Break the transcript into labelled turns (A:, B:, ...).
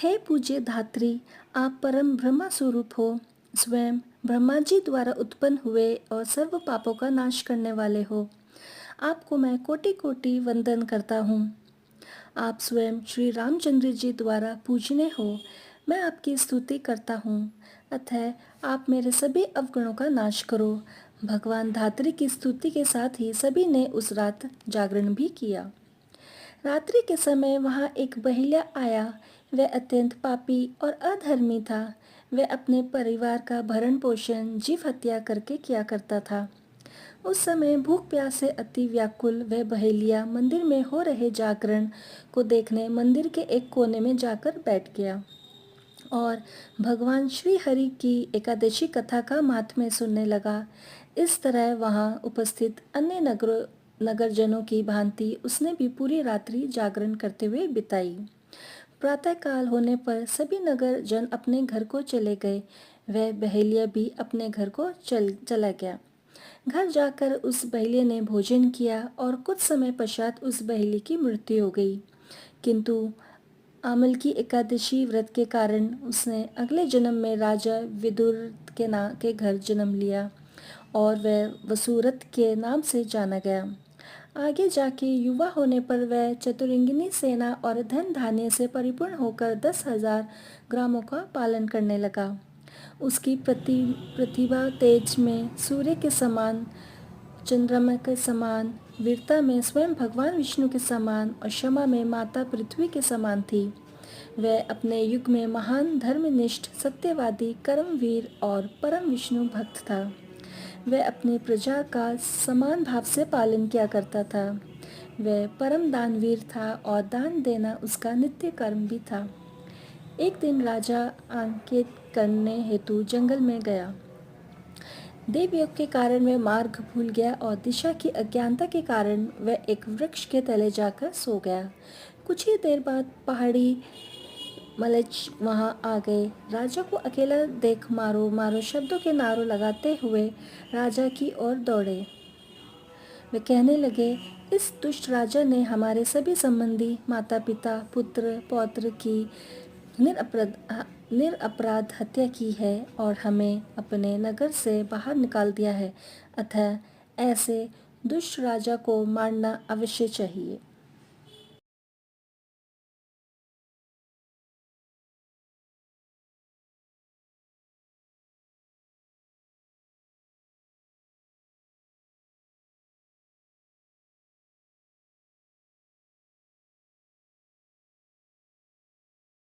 A: हे पूज्य धात्री, आप परम ब्रह्मा स्वरूप हो, स्वयं ब्रह्मा जी द्वारा उत्पन्न हुए और सर्व पापों का नाश करने वाले हो। आपको मैं कोटि कोटि वंदन करता हूँ। आप स्वयं श्री रामचंद्र जी द्वारा पूजनीय हो। मैं आपकी स्तुति करता हूँ। अतः आप मेरे सभी अवगुणों का नाश करो। भगवान धात्री की स्तुति के साथ ही सभी ने उस रात जागरण भी किया। रात्रि के समय वहाँ एक बहेलिया आया। वह अत्यंत पापी और अधर्मी था। वह अपने परिवार का भरण पोषण जीव हत्या करके किया करता था। उस समय भूख प्यास से अति व्याकुल वह बहेलिया मंदिर में हो रहे जागरण को देखने मंदिर के एक कोने में जाकर बैठ गया और भगवान श्री हरि की एकादशी कथा का महात्म्य सुनने लगा। इस तरह वहाँ उपस्थित अन्य नगरजनों की भांति उसने भी पूरी रात्रि जागरण करते हुए बिताई। प्रातःकाल होने पर सभी नगर जन अपने घर को चले गए। वह बहेलिया भी अपने घर को चला गया। घर जाकर उस बहेलिया ने भोजन किया और कुछ समय पश्चात उस बहेली की मृत्यु हो गई। किंतु आमल की एकादशी व्रत के कारण उसने अगले जन्म में राजा विदुर के घर जन्म लिया और वह वसुरथ के नाम से जाना गया। आगे जाके युवा होने पर वह चतुरंगिनी सेना और धन धान्य से परिपूर्ण होकर 10,000 ग्रामों का पालन करने लगा। उसकी प्रतिभा तेज में सूर्य के समान, चंद्रमा के समान, वीरता में स्वयं भगवान विष्णु के समान और क्षमा में माता पृथ्वी के समान थी। वह अपने युग में महान धर्मनिष्ठ, सत्यवादी, कर्मवीर और परम विष्णु भक्त था। वह अपनी प्रजा का समान भाव से पालन किया करता था। वह परम दानवीर था और दान देना उसका नित्य कर्म भी था। एक दिन राजा अंकित करने हेतु जंगल में गया। देवयोग के कारण वह मार्ग भूल गया और दिशा की अज्ञानता के कारण वह एक वृक्ष के तले जाकर सो गया। कुछ ही देर बाद पहाड़ी मलच वहां आ गए। राजा को अकेला देख मारो मारो शब्दों के नारों लगाते हुए राजा की ओर दौड़े। वे कहने लगे, इस दुष्ट राजा ने हमारे सभी संबंधी, माता पिता, पुत्र पौत्र की निरपराध हत्या की है और हमें अपने नगर से बाहर निकाल दिया है। अतः ऐसे दुष्ट राजा को मारना अवश्य चाहिए।